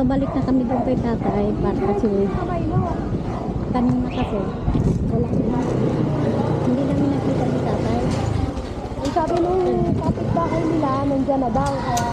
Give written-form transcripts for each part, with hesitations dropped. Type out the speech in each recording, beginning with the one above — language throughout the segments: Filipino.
babalik na kami doon kay tatay para kasi kanina kasi wala hindi namin nakita ni tatay. Ang sabi nung kapitbahay nila, nandiyan na daw. Kaya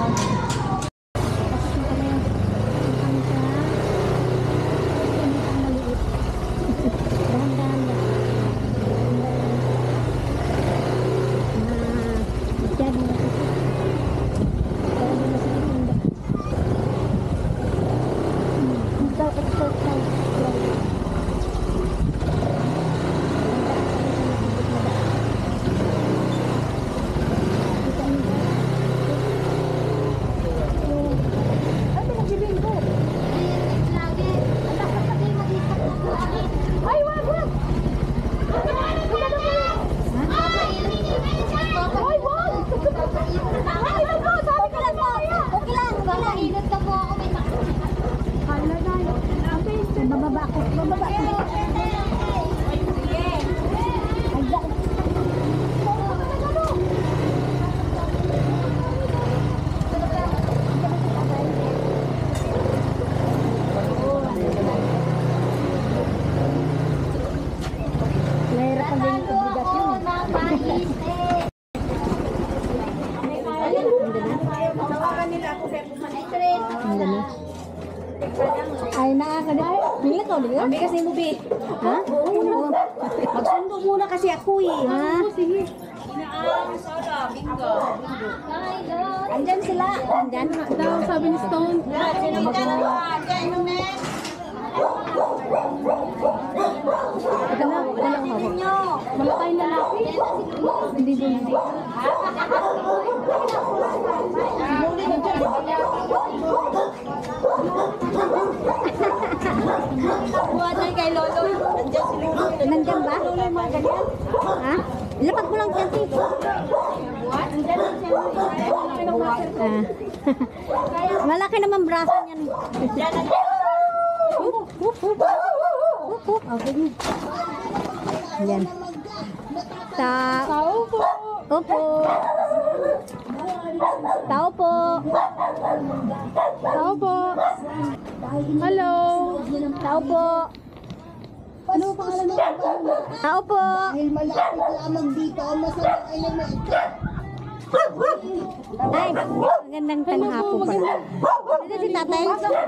ay nakakada. Bigla ka, bigla? kami kasi mo, Bi. Ha? Magsundo muna kasi ako eh. Ha? Sige. Andyan sila. Andyan. Daw, sabi ni Stone. Dalang hawak. Malakay lalaki. Hindi doon. Buwan kay Lolo. Nandiyan si Lolo. Nandyan ba? Ha? Lapag mo lang kasi. Malaki naman braso niyan. Okay. Yan. Tao po. Opo. Tao po. Tao po. Hello. Tao po. Ano pangalan mo? Tao po. Dahil malapit lamang dito ang masamang elemento. Ay, magandang tanghapon pala. Dito si tatay.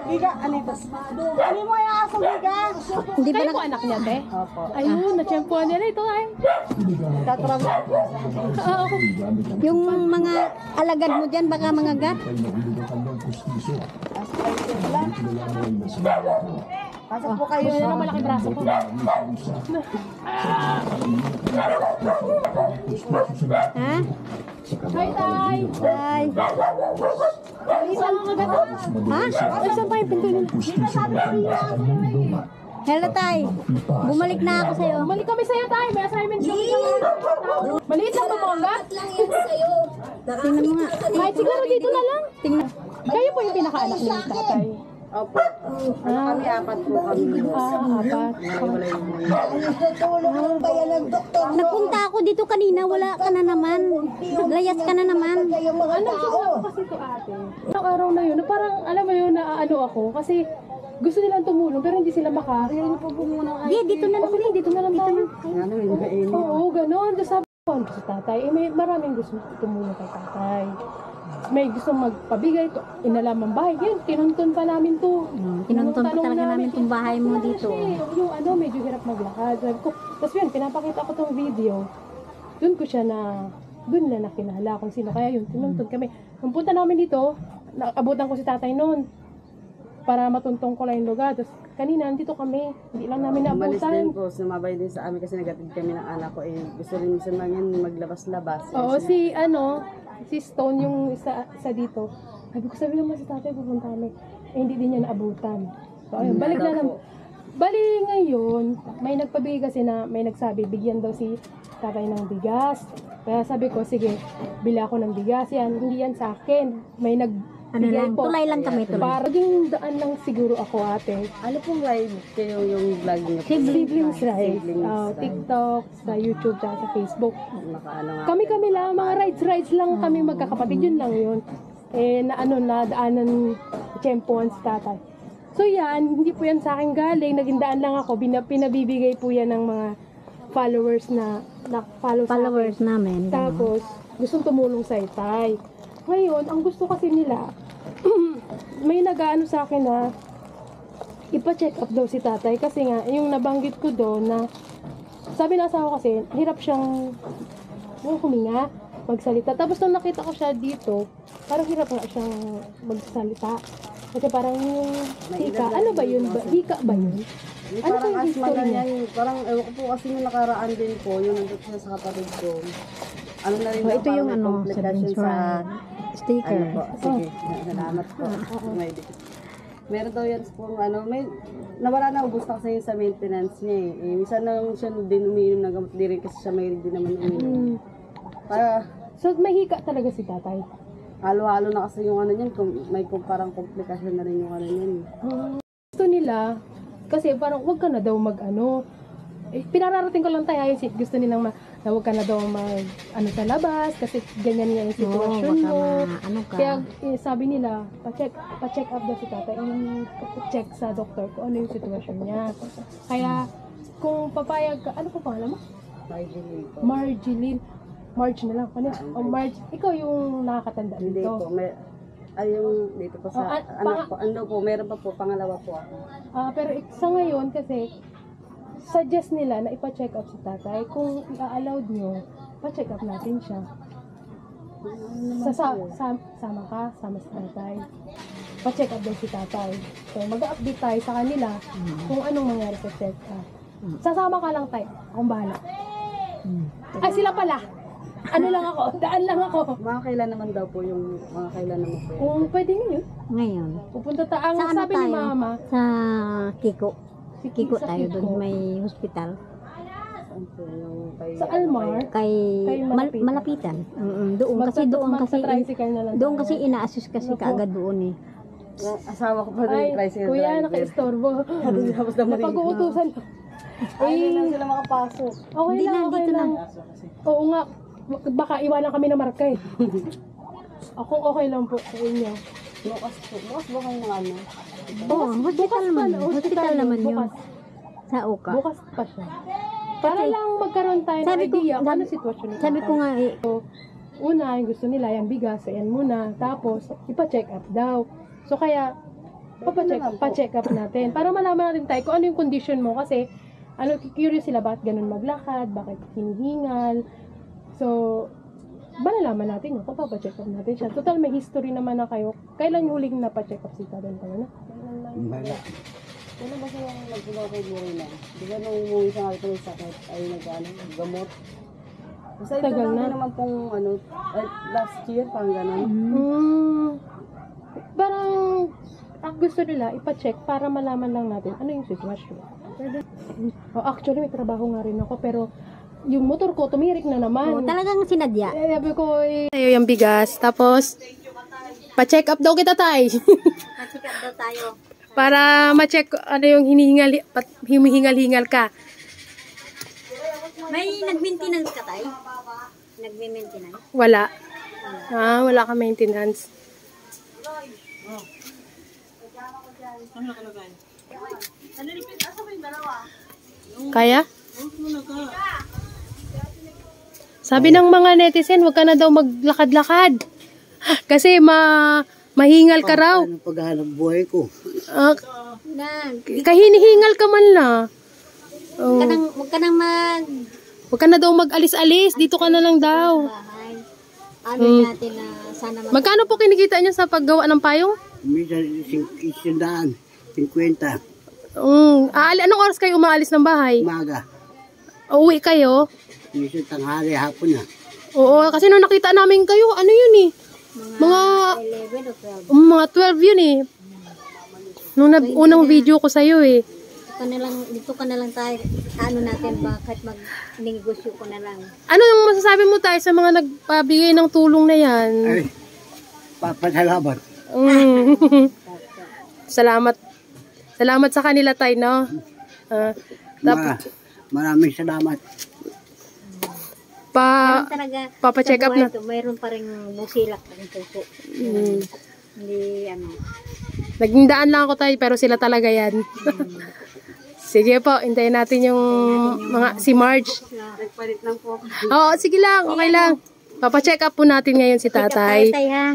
Giga, alitas. Ano mo yung asong Giga? Hindi ba Kayo po anak niya, te? Opo. Ayun, na-champuan nila ito ay. Tatrabaho. Oo. Yung mga alagad mo dyan, baka mga gat. Pasok po kayo. Ano malaki braso ko? Ha? Hi, tay. Ay. Saan ang agad? Ha? Ay, saan pa yung pinto nila? Hello, tay. Bumalik na ako sa'yo. Balik kami sa'yo, tay. May assignment kami. Maliit lang ba mo ang gat? Tingnan mo nga. Kahit siguro dito na lang. Tingnan. Kayo po yung pinaka-anak ni tatay. Opo. Kami apat po kami. Apat. Tutulong mo ba yan ng doktor? Napunta ako dito kanina, wala ka na naman. Layas ka na naman. Kayong mga Ano tao. ako kasi ito ate? Ang araw na yun, parang alam mo yun, naano ako. Kasi gusto nilang tumulong pero hindi sila maka. Ayun po muna. Di, dito na lang. Dito na lang tayo. Ano yung kainin? Oo, gano'n. Tapos sabi ko, ano sa tatay? May maraming gusto tumulong kay tatay. May gusto magpabigay to, inalamang bahay. Yun, tinuntun pa namin to. Tinuntun pa talaga namin itong bahay mo dito. Kasi yung ano, medyo hirap maglakad. Sabi ko, tapos yun, pinapakita ko tong video. Doon ko siya doon na nakilala kung sino. Kaya yun, tinuntun kami. Nung punta namin dito, naabutan ko si tatay noon para matuntong ko lang yung lugar. Tapos kanina, nandito kami. Hindi lang namin Umalis naabutan. din po, sumabay din sa amin kasi nagatid kami ng anak ko. Gusto rin minsan lang yan maglabas-labas. Oo, si Stone yung isa dito. Sabi naman si tatay, pupunta kami. Hindi din niya naabutan. So, ayun, balik na naman. Bali ngayon, may nagpabigay kasi na may nagsabi, bigyan daw si tatay ng bigas. Kaya sabi ko, sige, bili ako ng bigas. Yan, hindi yan sa akin. May Ano nagbigay lang, po. tulay lang kami, tulay. Para yung daan lang siguro ako ate. Ano pong live kayo yung vlog niyo? Siblings rides. Siblings. TikTok, sa YouTube, sa Facebook. Nakaano nga. Kami lang, mga rides lang kami magkakapatid, yun lang yun. Na daanan tiyempoan si tatay. So yan, hindi po yan sa akin galing. Naging daan lang ako. Pinabibigay po yan ng mga followers na follow sa akin. Followers namin. gano'n. Tapos, gustong tumulong sa itay. Ngayon, ang gusto kasi nila, may nag-ano sa akin na ipa-check up daw si tatay. Kasi nga, yung nabanggit ko doon na, sabi ng asawa kasi, hirap siyang huminga, magsalita. Tapos nung nakita ko siya dito, parang hirap nga siyang magsalita. Kasi parang yung hika, ano ba yun? Hika ba yun? Yung Ano parang ba yung asthma history na niya? yan. Parang, ewan ko po kasi yung nakaraan din po, yung nandun siya sa kapatid ko. Ano na rin Oh, daw, ito parang yung may ano, complication sabihin sa... sticker. Ano po, sige. Salamat po. May meron daw yan po, ano, may... Nawala na, ubus na kasi yun sa maintenance niya eh. Minsan na siya din umiinom ng gamot, di rin kasi siya may din naman umiinom. Para, So, may hika talaga si tatay. halo-halo na kasi yung ano niyan, may parang komplikasyon na rin yung ano niyan. Gusto nila, kasi parang wag ka na daw mag-ano. Pinararating ko lang tayo, gusto nilang na wag ka na daw mag ano sa labas, kasi ganyan nga yung sitwasyon baka mo. ano ka. Kaya sabi nila, pa-check up daw si tatay, check sa doktor kung ano yung sitwasyon niya. Kaya, kung papayag ka, ano pa pangalan mo? Marjeline. Marge na lang. Ano? Oh, Marge, ikaw yung nakakatanda Hindi dito. po, may... Ay, yung dito po sa... ano po, ano po, meron pa po, pangalawa po ako. Pero sa ngayon kasi suggest nila na ipa-check up si tatay. Kung i-allowed nyo, pa-check up natin siya. Sama ka, sama si tatay. Pa-check up din si tatay. So mag-update tayo sa kanila kung anong mangyari sa check up. Sasama ka lang tayo. Akong bahala. Ay, sila pala. Ano lang ako, daan lang ako. Mga kailan naman daw po yung... Mga kailan naman po yun? Kung pwede ngayon, Ngayon. pupunta tayo. Ang Sa ano sabi ni tayo? mama, Sa Kiko. Kiko sa tayo Kiko. doon may hospital. Saan po yung kay... Sa Almar, Kay Malapitan. Malapitan. Doon kasi tricycle na lang. doon kasi ina-assist kasi kaagad doon eh. Yung asawa ko pa Ay, rin, tricycle kuya, driver. naka-istorbo. Tapos na marinig. Napag-uutusan. Ay, hindi lang sila makapasok. Okay Hindi lang, na, okay dito lang. Oo nga, baka iwanan kami ng marka eh. Akong okay lang po sa inyo. Bukas po. Bukas ba kayo ng ano? Oo, hospital naman. Hospital naman yun. Bukas, Sa Oka. bukas pa siya. Para lang magkaroon tayo ng Sabi ko- idea kung ano sabi- sitwasyon nito. Sabi ko nga eh, Una, yung gusto nila, yung bigas, ayan muna. Tapos, ipa-check up daw. So, kaya, pa-check up natin. Para malaman natin tayo kung ano yung condition mo. Kasi, curious sila bakit ganun maglakad, bakit hinihingal. So, malalaman natin yun kung pa-check up natin siya. Total, may history naman na kayo. Kailan yung huling na-pa-check up si Tatay na? Ano ba siya nagpunta kay Buhay na? Di ba nung umuwi siya nga ito ng sakit, ay gamot. Basta ito Tagal lang na. din naman pong last year, parang gano'n. Parang, ang gusto nila, ipa-check para malaman lang natin ano yung sitwasyon. Actually, may trabaho nga rin ako, pero yung motor ko, tumirik na naman. talagang sinadya. Sabi ko, tayo yung bigas. Tapos, pa-check up daw kita, tay. Pa-check up daw tayo. Para ma-check ano yung hinihingal-hingal ka. May nag-maintenance ka tayo? Nag-maintenance? Wala. Wala ka maintenance. Kaya? Sabi ng mga netizen, huwag ka na daw maglakad-lakad. Kasi mahingal ka raw. Ano paghahanap buhay ko? Kahinihingal ka man na. Huwag ka nang Huwag ka na daw mag-alis-alis. Dito ka na lang daw. bahay. Ano natin na sana Magkano po kinikita niyo sa paggawa ng payong? Minsan 100, 50, Anong oras kayo umaalis ng bahay? umaga. Uuwi kayo? Minsan tanghali, hapon na. Oo, kasi nung nakita namin kayo, ano yun eh? Mga 11 o 12. mga 12 yun eh. Nung unang video ko sa'yo eh. Dito ka na lang tayo. Ano natin ba? Kahit mag-negosyo ko na lang. Ano yung masasabi mo tayo sa mga nagpabigay ng tulong na yan? Ay, papasalamat. Salamat. Salamat sa kanila tayo, no? Maraming salamat. Meron talaga Papacheck sa up na. buhay ko, mayroon pa rin musilak ng puso. Hindi, ano. Naging daan lang ako tayo, pero sila talaga yan. Sige po, hintayin natin yung mga si Marge. Nagpalit lang po ako. Oo, sige lang, okay lang. Papacheck up po natin ngayon si tatay. Tay, ha?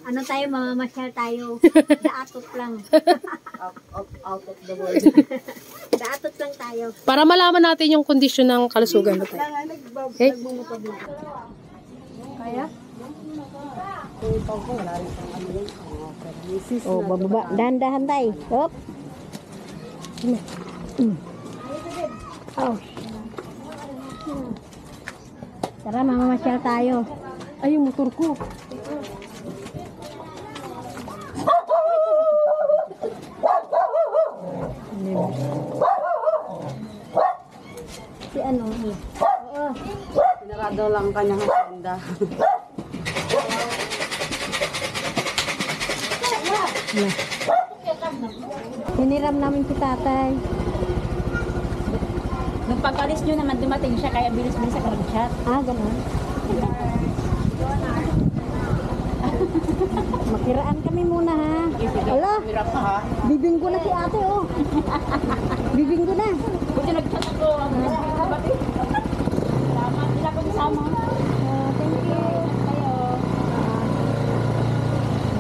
Ano tayo, mamamasyal tayo. Daatot lang. Out of the world. Daatot lang tayo. Para malaman natin yung kondisyon ng kalusugan mo tayo. Okay? Nagmumutod na. Kaya? Kung ikaw ko, wala rin pang ano yun. Misis Oh, bababa. Dahan-dahan tayo. Hop. Oh. Tara, mamamasyal tayo. Ay, yung motor ko. Si ano? Oo. Pinarado lang ang kanyang agenda. Hiniram namin si tatay. Nung pag-alis nyo naman, dumating siya, kaya bilis-bilis sa nag-chat. Ah, ganun. Makiraan kami muna, ha? Alo, Hirap ka ha? bibinggo na si ate, oh. Bibinggo na. Buti nag-chat ako. Ba't salamat. Sila ko kasama. Thank you. Kayo.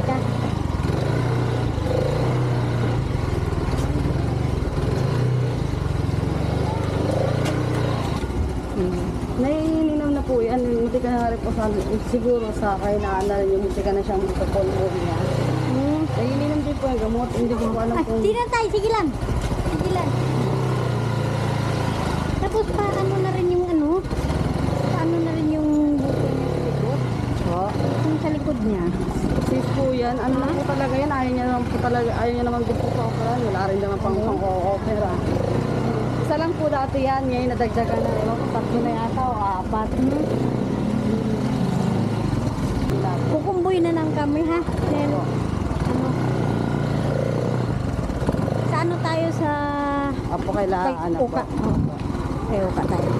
Ika. Naiinom na po yan. Muti ka na rin po sa siguro sa kailangan na rin yung muti ka na siyang magpapolvo niya. Naiinom din po yung gamot. Hindi ko alam Ay, kung... di na tayo. Sige lang. Sige lang. Tapos paano na rin yung ano? Paano na rin yung buko niya sa likod? Po. Yung sa likod niya. Sis po yan. Ano lang po talaga yan. Ayaw niya naman po talaga. Ayaw niya naman din po sa opera. Wala rin naman pang opera. Isa lang po dati yan. Ngayon nadagdagan na. Ewan ko, 3 na yata o 4. Kukumboy na lang kami, ha? Then, ano? Sa ano tayo sa... Apo kailangan. Ano po. Uka. Oh. Uka tayo.